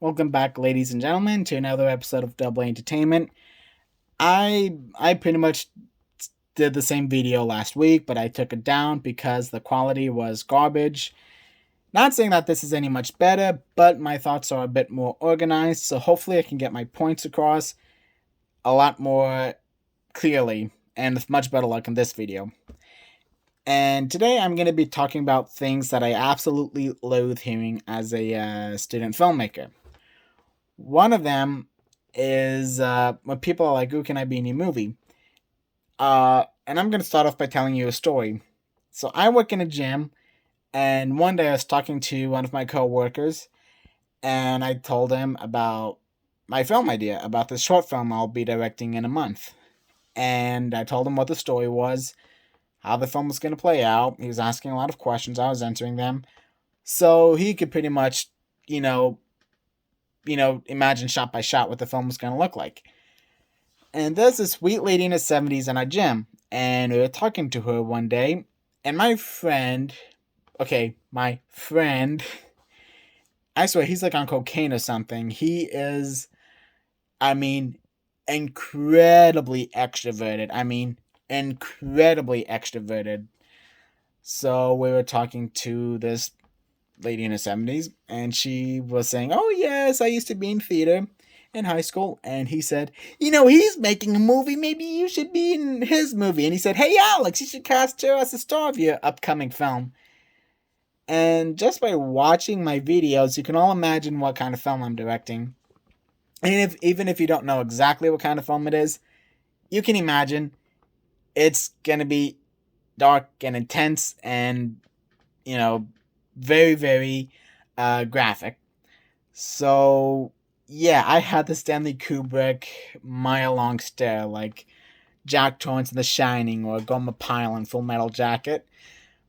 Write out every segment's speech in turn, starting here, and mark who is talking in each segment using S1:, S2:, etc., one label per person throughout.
S1: Welcome back, ladies and gentlemen, to another episode of Double A Entertainment. I pretty much did the same video last week, but I took it down because the quality was garbage. Not saying that this is any much better, but my thoughts are a bit more organized, so hopefully I can get my points across a lot more clearly and with much better luck in this video. And today I'm going to be talking about things that I absolutely loathe hearing as a student filmmaker. One of them is when people are like, "Who can I be in your movie?" And I'm going to start off by telling you a story. So I work in a gym, and one day I was talking to one of my coworkers, and I told him about my film idea, about this short film I'll be directing in a month. And I told him what the story was, how the film was going to play out. He was asking a lot of questions, I was answering them. So he could pretty much, you know, imagine shot by shot what the film was going to look like. And there's this sweet lady in her 70s in our gym, and we were talking to her one day, and my friend, I swear he's like on cocaine or something. He is, I mean, incredibly extroverted. Incredibly extroverted. So we were talking to this lady in her 70s, and she was saying, "Oh, yes, I used to be in theater in high school." And he said, "He's making a movie. Maybe you should be in his movie." And he said, "Hey, Alex, you should cast her as the star of your upcoming film." And just by watching my videos, you can all imagine what kind of film I'm directing. And even if you don't know exactly what kind of film it is, you can imagine it's going to be dark and intense and, very, very graphic. So, yeah, I had the Stanley Kubrick mile-long stare, like Jack Torrance in The Shining or Gomer Pyle in Full Metal Jacket.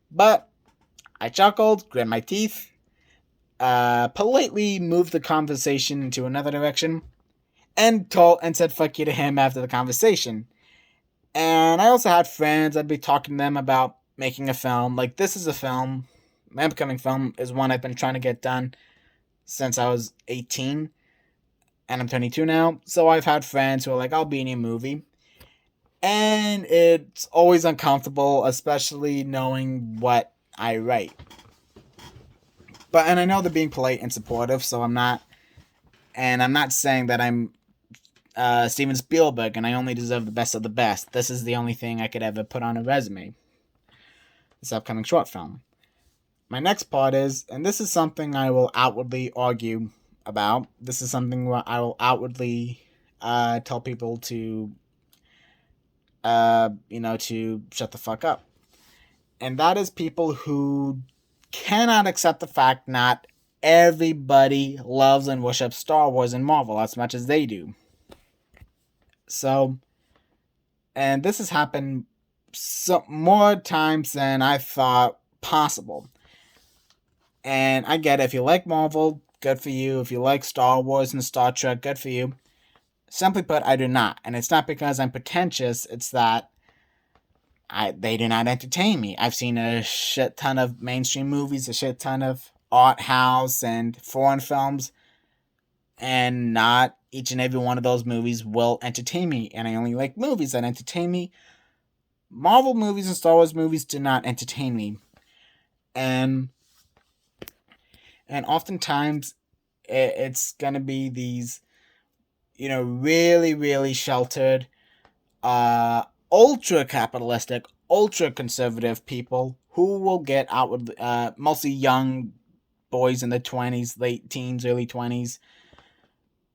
S1: But I chuckled, grit my teeth, politely moved the conversation into another direction, and said fuck you to him after the conversation. And I also had friends, I'd be talking to them about making a film. Like, this is a film, my upcoming film is one I've been trying to get done since I was 18, and I'm 22 now. So I've had friends who are like, "I'll be in your movie." And it's always uncomfortable, especially knowing what I write. And I know they're being polite and supportive, so I'm not saying that I'm Steven Spielberg and I only deserve the best of the best. This is the only thing I could ever put on a resume. This upcoming short film. My next part is, and this is something I will outwardly argue about. This is something where I will outwardly tell people to, to shut the fuck up. And that is people who cannot accept the fact not everybody loves and worships Star Wars and Marvel as much as they do. So, and this has happened more times than I thought possible. And I get it. If you like Marvel, good for you. If you like Star Wars and Star Trek, good for you. Simply put, I do not. And it's not because I'm pretentious. It's that they do not entertain me. I've seen a shit ton of mainstream movies, a shit ton of art house and foreign films, and not each and every one of those movies will entertain me. And I only like movies that entertain me. Marvel movies and Star Wars movies do not entertain me. And oftentimes it's gonna be these, really, really sheltered, ultra capitalistic, ultra conservative people who will get out with mostly young boys in their 20s, late teens, early 20s,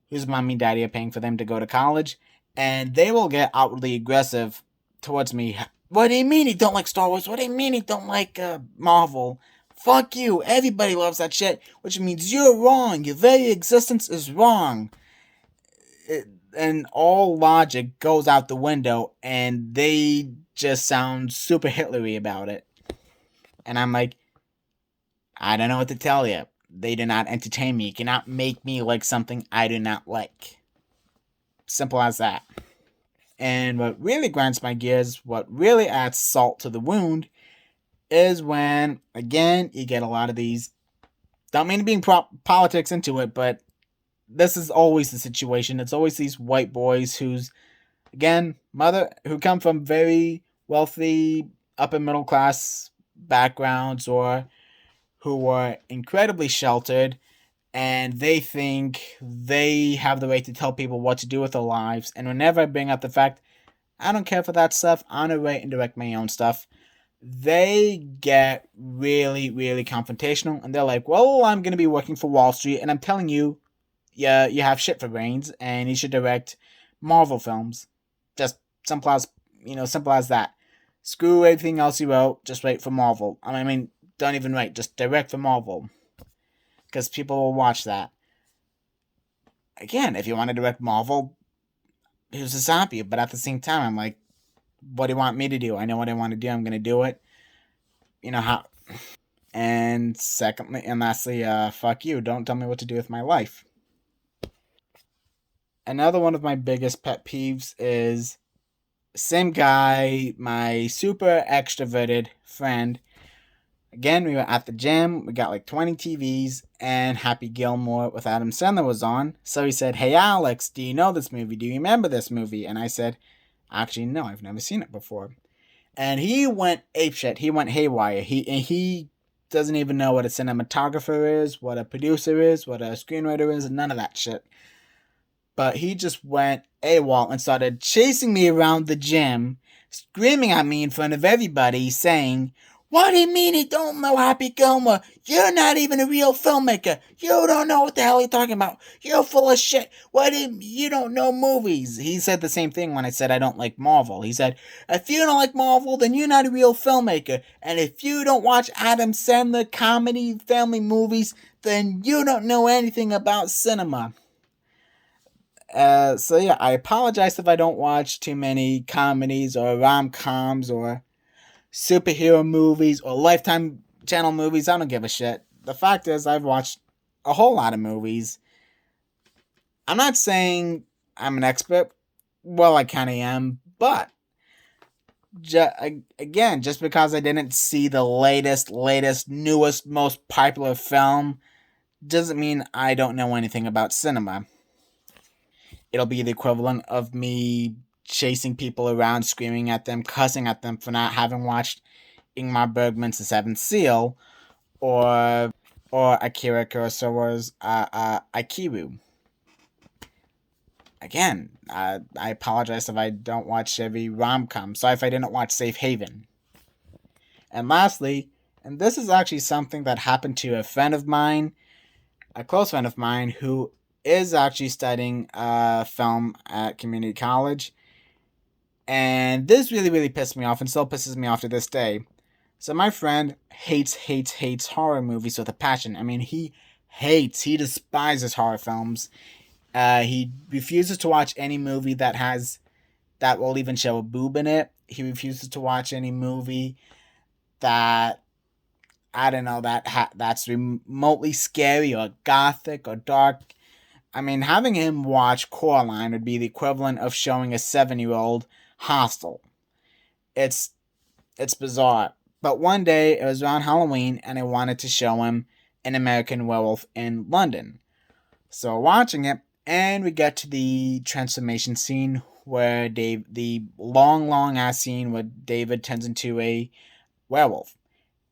S1: whose mommy and daddy are paying for them to go to college, and they will get outwardly aggressive towards me. "What do you mean you don't like Star Wars? What do you mean you don't like Marvel? Fuck you, everybody loves that shit, which means you're wrong, your very existence is wrong." And all logic goes out the window, and they just sound super Hitlery about it. And I'm like, I don't know what to tell you. They do not entertain me. You cannot make me like something I do not like. Simple as that. And what really grinds my gears, what really adds salt to the wound, is when, again, you get a lot of these, don't mean to bring politics into it, but this is always the situation. It's always these white boys who's, again, who come from very wealthy upper middle class backgrounds, or who were incredibly sheltered, and they think they have the right to tell people what to do with their lives. And whenever I bring up the fact I don't care for that stuff, I want to write and direct my own stuff, they get really, really confrontational, and they're like, "Well, I'm going to be working for Wall Street, and I'm telling you, yeah, you have shit for brains, and you should direct Marvel films." Just simple as simple as that. Screw everything else you wrote. Just write for Marvel. I mean, don't even write. Just direct for Marvel, because people will watch that. Again, if you want to direct Marvel, here's a zombie. But at the same time, I'm like, what do you want me to do? I know what I want to do. I'm gonna do it. You know how. And secondly, and lastly, fuck you. Don't tell me what to do with my life. Another one of my biggest pet peeves is same guy, my super extroverted friend. Again, we were at the gym. We got like 20 TVs, and Happy Gilmore with Adam Sandler was on. So he said, "Hey Alex, do you know this movie? Do you remember this movie?" And I said, "Actually, no, I've never seen it before." And he went apeshit. He went haywire. He doesn't even know what a cinematographer is, what a producer is, what a screenwriter is, none of that shit. But he just went AWOL and started chasing me around the gym, screaming at me in front of everybody, saying, "What do you mean you don't know Happy Gilmore? You're not even a real filmmaker. You don't know what the hell you're talking about. You're full of shit. You don't know movies." He said the same thing when I said I don't like Marvel. He said, "If you don't like Marvel, then you're not a real filmmaker. And if you don't watch Adam Sandler comedy family movies, then you don't know anything about cinema." So yeah, I apologize if I don't watch too many comedies or rom-coms or superhero movies or Lifetime channel movies. I don't give a shit. The fact is, I've watched a whole lot of movies. I'm not saying I'm an expert. Well, I kind of am, but again, just because I didn't see the latest, newest, most popular film doesn't mean I don't know anything about cinema. It'll be the equivalent of me chasing people around, screaming at them, cussing at them for not having watched Ingmar Bergman's The Seventh Seal, or Akira Kurosawa's Akiru. Again, I apologize if I don't watch every rom-com. Sorry if I didn't watch Safe Haven. And lastly, and this is actually something that happened to a friend of mine, a close friend of mine, who is actually studying film at community college. And this really, really pissed me off and still pisses me off to this day. So my friend hates horror movies with a passion. I mean, he despises horror films. He refuses to watch any movie that will even show a boob in it. He refuses to watch any movie that, I don't know, that's remotely scary or gothic or dark. I mean, having him watch Coraline would be the equivalent of showing a 7-year-old Hostel. It's bizarre. But one day, it was around Halloween, and I wanted to show him An American Werewolf in London. So watching it, and we get to the transformation scene where the long ass scene where David turns into a werewolf.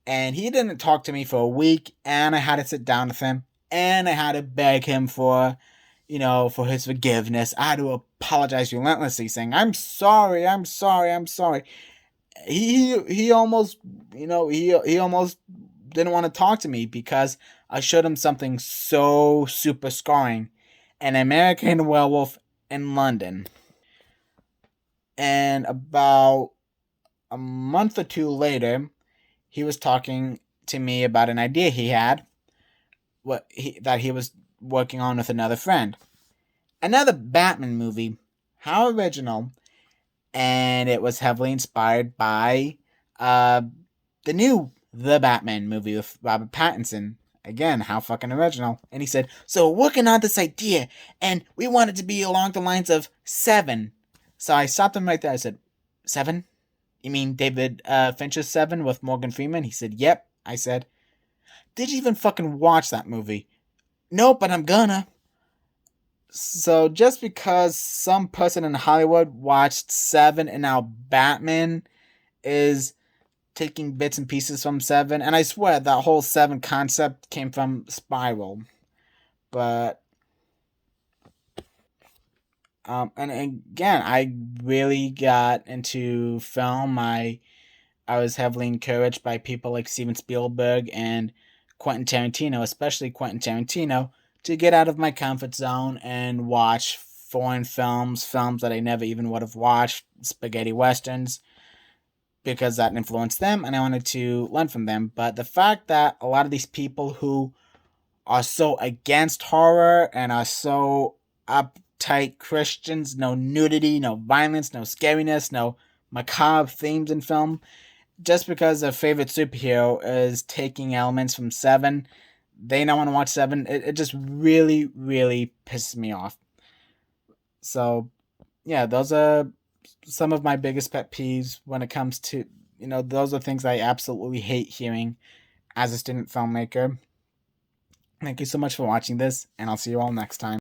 S1: And he didn't talk to me for a week, and I had to sit down with him, and I had to beg him for, for his forgiveness. I had to apologize relentlessly, saying, I'm sorry. He almost, he almost didn't want to talk to me because I showed him something so super scarring, An American Werewolf in London. And about a month or two later, he was talking to me about an idea he had, that he was working on with another friend. Another Batman movie. How original. And it was heavily inspired by the new The Batman movie with Robert Pattinson. Again, how fucking original. And he said, "So we're working on this idea, and we want it to be along the lines of Seven." So I stopped him right there. I said, "Seven? You mean David Fincher's Seven with Morgan Freeman?" He said, "Yep." I said, "Did you even fucking watch that movie?" "No, but I'm gonna." So just because some person in Hollywood watched Seven and now Batman is taking bits and pieces from Seven, and I swear that whole Seven concept came from Spiral. But and again, I really got into film. I was heavily encouraged by people like Steven Spielberg and Quentin Tarantino, especially Quentin Tarantino, to get out of my comfort zone and watch foreign films, films that I never even would have watched, spaghetti westerns, because that influenced them and I wanted to learn from them. But the fact that a lot of these people who are so against horror and are so uptight Christians, no nudity, no violence, no scariness, no macabre themes in film, just because their favorite superhero is taking elements from Seven, they don't want to watch Seven. It just really, really pisses me off. So, yeah, those are some of my biggest pet peeves when it comes to, those are things I absolutely hate hearing as a student filmmaker. Thank you so much for watching this, and I'll see you all next time.